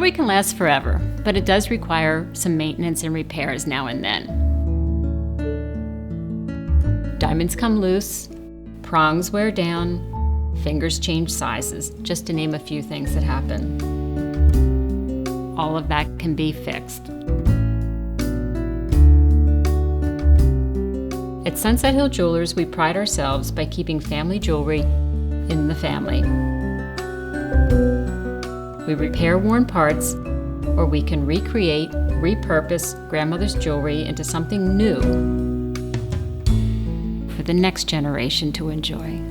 Jewelry can last forever, but it does require some maintenance and repairs now and then. Diamonds come loose, prongs wear down, fingers change sizes, just to name a few things that happen. All of that can be fixed. At Sunset Hill Jewelers, we pride ourselves by keeping family jewelry in the family. We repair worn parts, or we can recreate, repurpose grandmother's jewelry into something new for the next generation to enjoy.